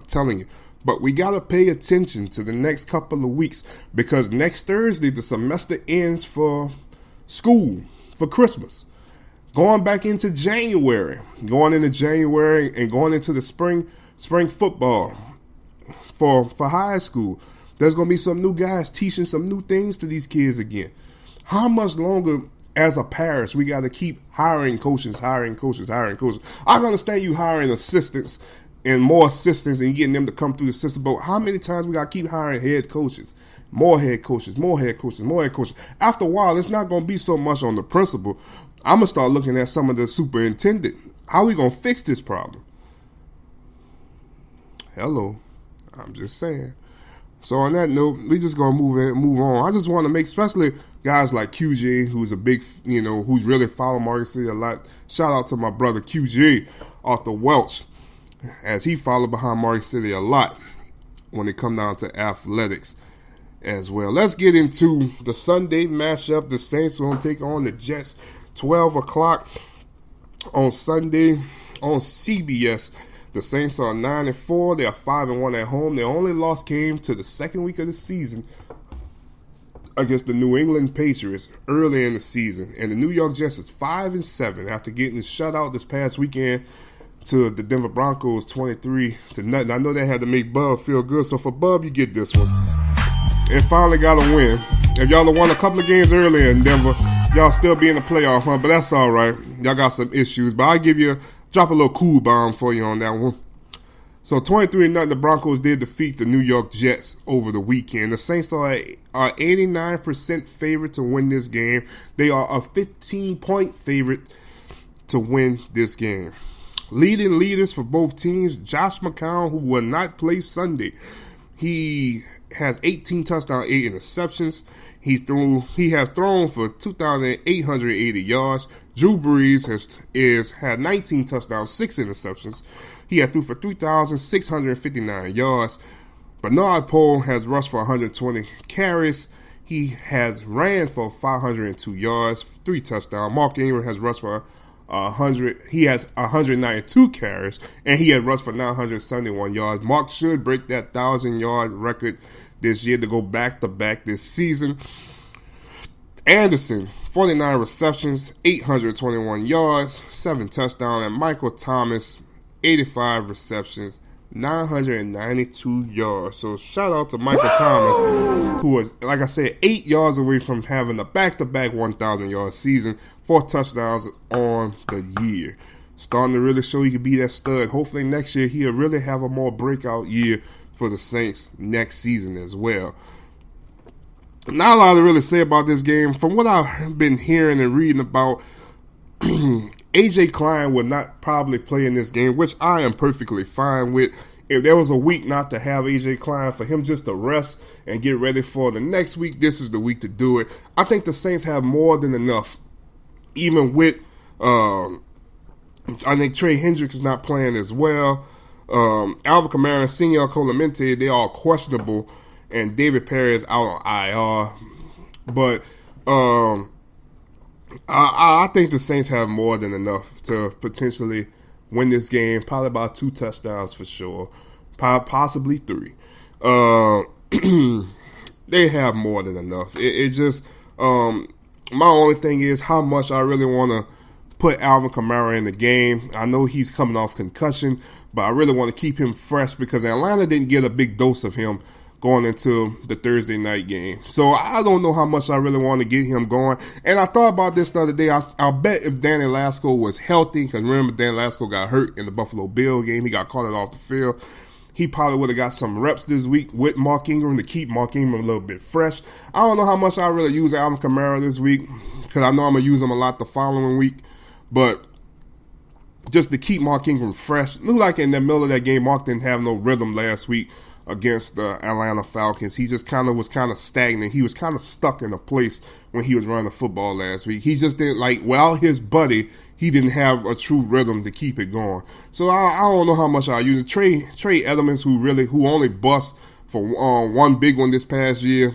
telling you. But we got to pay attention to the next couple of weeks because next Thursday, the semester ends for school, for Christmas. Going back into January, and going into the spring football for high school. There's going to be some new guys teaching some new things to these kids again. How much longer as a parish we got to keep hiring coaches? I can understand you hiring assistants and more assistants and getting them to come through the system, but how many times we got to keep hiring head coaches? More head coaches. After a while, it's not going to be so much on the principal. I'm going to start looking at some of the superintendent. How are we going to fix this problem? Hello. I'm just saying. So on that note, we just going to move on. I just want to make, especially guys like QJ, who's a big, who's really following Market City a lot. Shout out to my brother QJ, Arthur Welch, as he followed behind Market City a lot when it come down to athletics as well. Let's get into the Sunday matchup. The Saints are going to take on the Jets, 12 o'clock on Sunday on CBS. The Saints are 9-4. They are 5-1 at home. Their only loss came to the second week of the season against the New England Patriots early in the season. And the New York Jets is 5-7 after getting shut out this past weekend to the Denver Broncos 23-0. I know they had to make Bub feel good, so for Bub, you get this one. And finally got a win. If y'all have won a couple of games earlier in Denver, y'all still be in the playoff hunt, but that's all right. Y'all got some issues, but I'll drop a little cool bomb for you on that one. So 23-0, the Broncos did defeat the New York Jets over the weekend. The Saints are 89% favorite to win this game. They are a 15-point favorite to win this game. Leading leaders for both teams, Josh McCown, who will not play Sunday. Had 18 touchdowns, 8 interceptions. He has thrown for 2,880 yards. Drew Brees had 19 touchdowns, 6 interceptions. He had threw for 3,659 yards. Bernard Poole has rushed for 120 carries. He has ran for 502 yards, 3 touchdowns. Mark Ingram has rushed for 100. He has 192 carries, and he had rushed for 971 yards. Mark should break that 1,000-yard record this year to go back-to-back this season. Anderson, 49 receptions, 821 yards, 7 touchdowns, and Michael Thomas, 85 receptions, 992 yards. So shout out to Michael Thomas, who was, like I said, 8 yards away from having a back-to-back 1,000-yard season, 4 touchdowns on the year. Starting to really show he could be that stud. Hopefully next year he'll really have a more breakout year for the Saints next season as well. Not a lot to really say about this game. From what I've been hearing and reading about, A.J. Klein will not probably play in this game, which I am perfectly fine with. If there was a week not to have A.J. Klein, for him just to rest and get ready for the next week, this is the week to do it. I think the Saints have more than enough, even with, I think Trey Hendricks is not playing as well. Alvin Kamara and Senior Clemente, they are questionable, and David Perry is out on IR. But I think the Saints have more than enough to potentially win this game. Probably about 2 touchdowns for sure, possibly 3. They have more than enough. It just my only thing is how much I really want to put Alvin Kamara in the game. I know he's coming off concussion, but I really want to keep him fresh because Atlanta didn't get a big dose of him going into the Thursday night game. So I don't know how much I really want to get him going. And I thought about this the other day. I'll bet if Danny Lasco was healthy, because remember Danny Lasco got hurt in the Buffalo Bill game. He got caught off the field. He probably would have got some reps this week with Mark Ingram to keep Mark Ingram a little bit fresh. I don't know how much I really use Alvin Kamara this week because I know I'm going to use him a lot the following week. But just to keep Mark Ingram fresh. Looked like in the middle of that game, Mark didn't have no rhythm last week against the Atlanta Falcons. He just was kind of stagnant. He was kind of stuck in a place when he was running the football last week. He just didn't, like, without his buddy, he didn't have a true rhythm to keep it going. So I don't know how much I use it. Trey Edmonds, who only bust for one big one this past year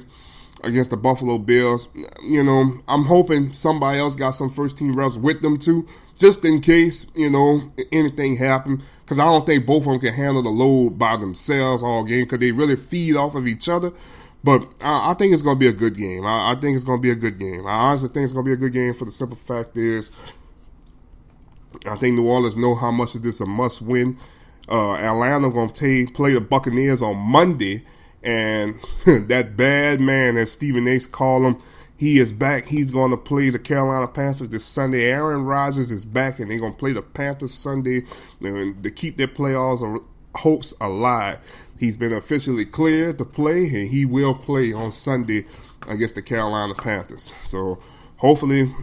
against the Buffalo Bills. You know, I'm hoping somebody else got some first-team reps with them too, just in case, anything happen. Because I don't think both of them can handle the load by themselves all game because they really feed off of each other. But I think it's going to be a good game. I think it's going to be a good game. I honestly think it's going to be a good game for the simple fact is I think New Orleans know how much of this is a must-win. Atlanta going to play the Buccaneers on Monday, and that bad man, as Stephen A. call him, he is back. He's going to play the Carolina Panthers this Sunday. Aaron Rodgers is back, and they're going to play the Panthers Sunday to keep their playoffs hopes alive. He's been officially cleared to play, and he will play on Sunday against the Carolina Panthers. So hopefully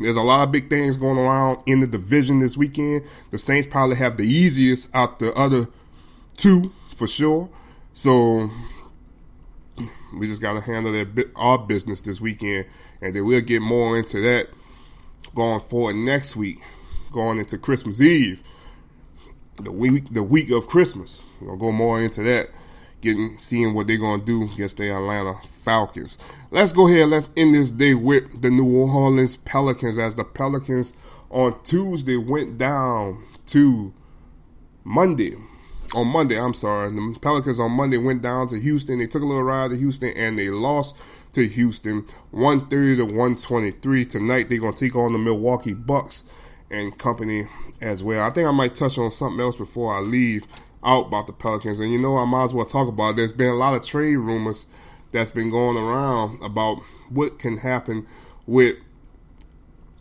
there's a lot of big things going around in the division this weekend. The Saints probably have the easiest out the other two for sure. So we just got to handle our business this weekend, and then we'll get more into that going forward next week, going into Christmas Eve, the week of Christmas. We'll go more into that, seeing what they're going to do against the Atlanta Falcons. Let's go ahead. Let's end this day with the New Orleans Pelicans, as the Pelicans on Tuesday went down to Monday. On Monday, the Pelicans on Monday went down to Houston. They took a little ride to Houston, and they lost to Houston 130 to 123. Tonight, they're going to take on the Milwaukee Bucks and company as well. I think I might touch on something else before I leave out about the Pelicans. And I might as well talk about it. There's been a lot of trade rumors that's been going around about what can happen with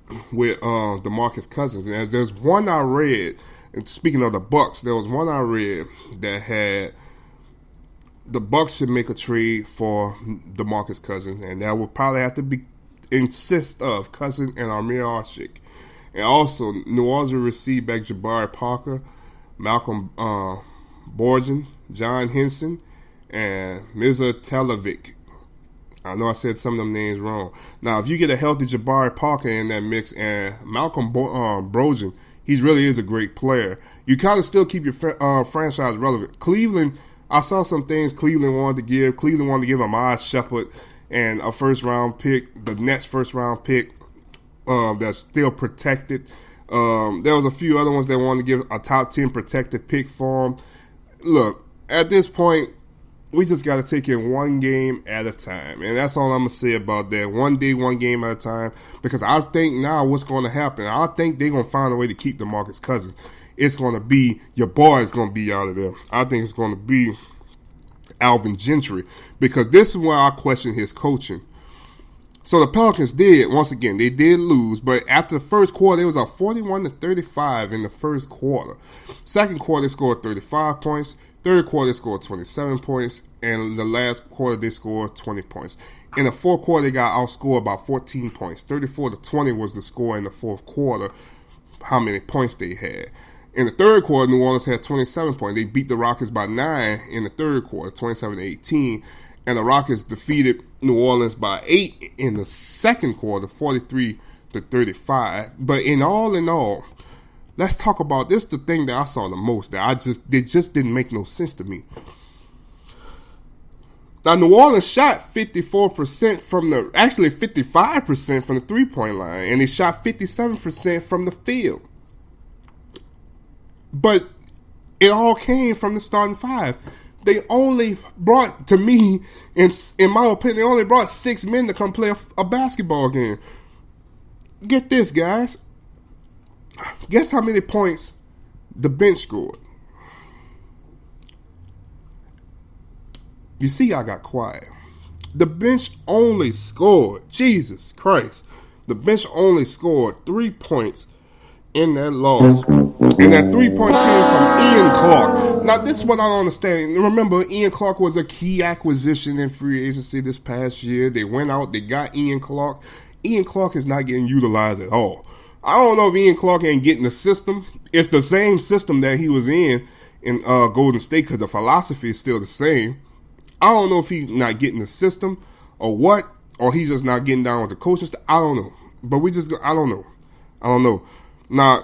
DeMarcus Cousins. And there's one I read, and speaking of the Bucks, there was one I read that had the Bucks should make a trade for DeMarcus Cousins, and that would probably have to insist of Cousins and Amir Ashik. And also, New Orleans will receive back Jabari Parker, Malcolm Borgen, John Henson, and Mirza Televic. I know I said some of them names wrong. Now, if you get a healthy Jabari Parker in that mix and Malcolm Brogdon, he really is a great player. You kind of still keep your franchise relevant. Cleveland, I saw some things Cleveland wanted to give. Cleveland wanted to give Amaz Shepard and a first-round pick, the Nets' first-round pick that's still protected. There was a few other ones that wanted to give a top 10 protected pick for him. Look, at this point, we just got to take it one game at a time. And that's all I'm going to say about that. One day, one game at a time. Because I think now what's going to happen, I think they're going to find a way to keep DeMarcus Cousins. It's going to be, your boy is going to be out of there. I think it's going to be Alvin Gentry. Because this is where I question his coaching. So the Pelicans did, once again, they did lose. But after the first quarter, it was a 41-35 in the first quarter. Second quarter, they scored 35 points. Third quarter, they scored 27 points. And in the last quarter, they scored 20 points. In the fourth quarter, they got outscored by 14 points. 34-20 was the score in the fourth quarter, how many points they had. In the third quarter, New Orleans had 27 points. They beat the Rockets by 9 in the third quarter, 27-18. And the Rockets defeated New Orleans by 8 in the second quarter, 43-35. But in all, let's talk about this. The thing that I saw the most that it just didn't make no sense to me. Now, New Orleans shot 54% actually 55% from the 3-point line, and they shot 57% from the field. But it all came from the starting five. They only brought, to me, in my opinion, they only brought 6 men to come play a basketball game. Get this, guys. Guess how many points the bench scored? You see, I got quiet. The bench only scored, Jesus Christ, the bench only scored 3 points in that loss. And that 3 points came from Ian Clark. Now, this is what I don't understand. Remember, Ian Clark was a key acquisition in free agency this past year. They went out, they got Ian Clark. Ian Clark is not getting utilized at all. I don't know if Ian Clark ain't getting the system. It's the same system that he was in Golden State, because the philosophy is still the same. I don't know if he's not getting the system or what, or he's just not getting down with the coaching staff. I don't know. But I don't know. Now,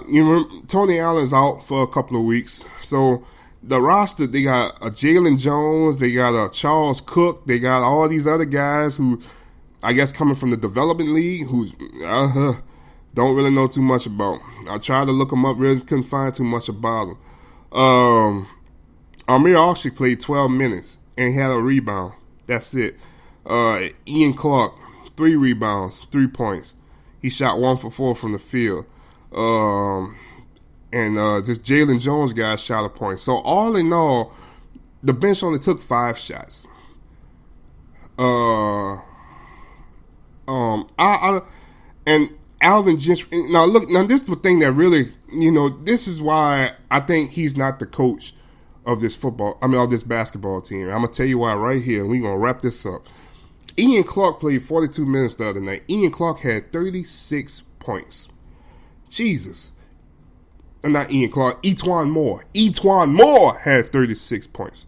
Tony Allen's out for a couple of weeks. So the roster, they got a Jalen Jones, they got a Charles Cook, they got all these other guys who, I guess, coming from the development league, who's the Don't really know too much about him. I tried to look him up, really couldn't find too much about him. Amir Alshik played 12 minutes and had a rebound. That's it. Ian Clark, 3 rebounds, 3 points. He shot 1 for 4 from the field. And this Jalen Jones guy shot a point. So all in all, the bench only took 5 shots. And Alvin Gentry. Now this is the thing that really, this is why I think he's not the coach of this of this basketball team. I'm gonna tell you why right here, and we're gonna wrap this up. Ian Clark played 42 minutes the other night. Ian Clark had 36 points. Jesus. Not Ian Clark, Etuan Moore. Etuan Moore had 36 points.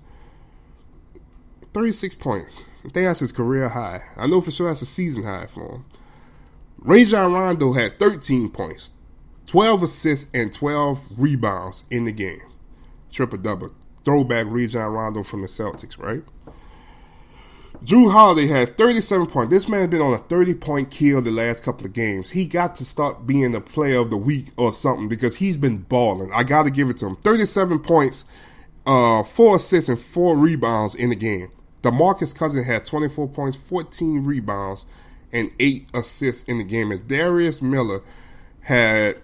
36 points. I think that's his career high. I know for sure that's a season high for him. Rajon Rondo had 13 points, 12 assists, and 12 rebounds in the game. Triple-double. Throwback Rajon Rondo from the Celtics, right? Drew Holiday had 37 points. This man's been on a 30-point kill the last couple of games. He got to start being the player of the week or something because he's been balling. I got to give it to him. 37 points, 4 assists, and 4 rebounds in the game. DeMarcus Cousins had 24 points, 14 rebounds, and 8 assists in the game. As Darius Miller had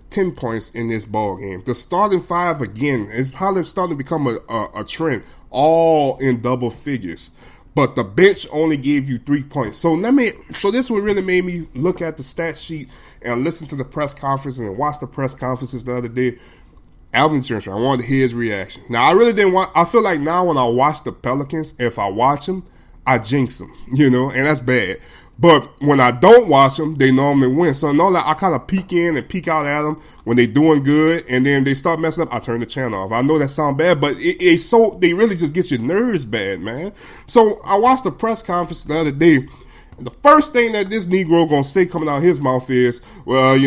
10 points in this ball game. The starting 5 again is probably starting to become a trend, all in double figures. But the bench only gave you 3 points. So this one really made me look at the stat sheet and listen to the press conference and watch the press conferences the other day. Alvin Gentry, I wanted to hear his reaction. Now, I really didn't I feel like now when I watch the Pelicans, if I watch them, I jinx them, and that's bad. But when I don't watch them, they normally win. So I kind of peek in and peek out at them when they're doing good, and then they start messing up, I turn the channel off. I know that sounds bad, but they really just get your nerves bad, man. So I watched the press conference the other day, and the first thing that this Negro gonna say coming out of his mouth is, they're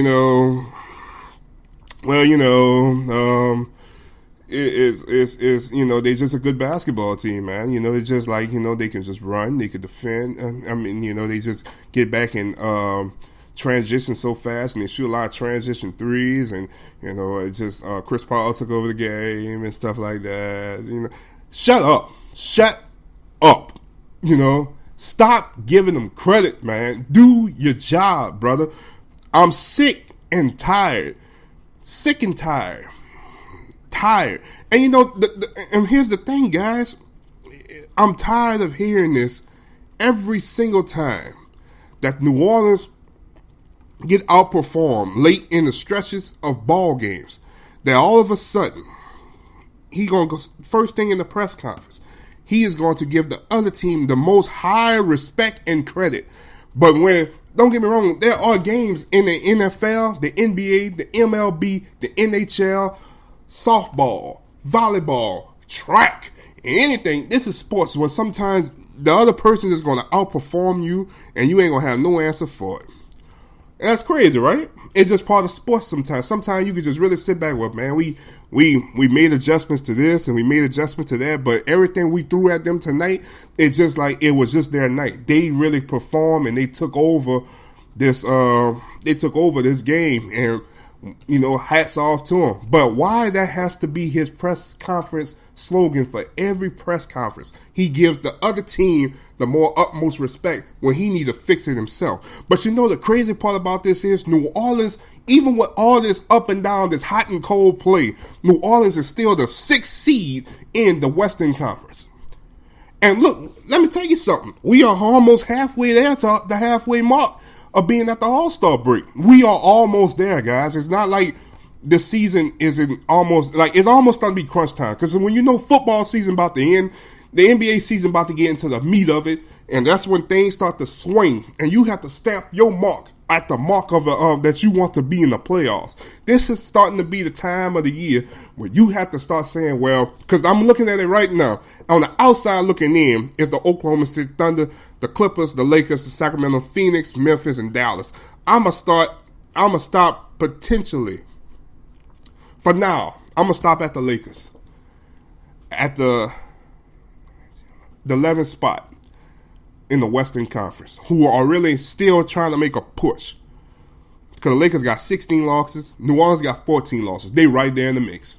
just a good basketball team, man. It's just like, they can just run, they can defend. They just get back and transition so fast, and they shoot a lot of transition threes, and it's just Chris Paul took over the game and stuff like that. Shut up, stop giving them credit, man. Do your job, brother. I'm sick and tired. Tired. And and here's the thing, guys. I'm tired of hearing this every single time that New Orleans get outperformed late in the stretches of ball games. That all of a sudden, he going to go first thing in the press conference. He is going to give the other team the most high respect and credit. But don't get me wrong, there are games in the NFL, the NBA, the MLB, the NHL, softball, volleyball, track, anything. This is sports where sometimes the other person is going to outperform you and you ain't going to have no answer for it. And that's crazy, right? It's just part of sports sometimes. Sometimes you can just really sit back with, man, we made adjustments to this and we made adjustments to that, but everything we threw at them tonight, it's just like it was just their night. They really performed and they took over this game, and hats off to him. But why that has to be his press conference slogan for every press conference? He gives the other team the more utmost respect when he needs to fix it himself. But the crazy part about this is New Orleans, even with all this up and down, this hot and cold play, New Orleans is still the 6th seed in the Western Conference. And look, let me tell you something. We are almost halfway there to the halfway mark of being at the All-Star break. We are almost there, guys. It's not like the season isn't almost, like it's almost going to be crunch time. Because when football season about to end, the NBA season about to get into the meat of it, and that's when things start to swing, and you have to stamp your mark at the mark of that you want to be in the playoffs. This is starting to be the time of the year where you have to start saying, well, because I'm looking at it right now. On the outside looking in is the Oklahoma City Thunder, the Clippers, the Lakers, the Sacramento Phoenix, Memphis, and Dallas. I'm going to stop potentially. For now, I'm going to stop at the Lakers. At the 11th spot in the Western Conference, who are really still trying to make a push Because the Lakers got 16 losses. New Orleans got 14 losses. They right there in the mix.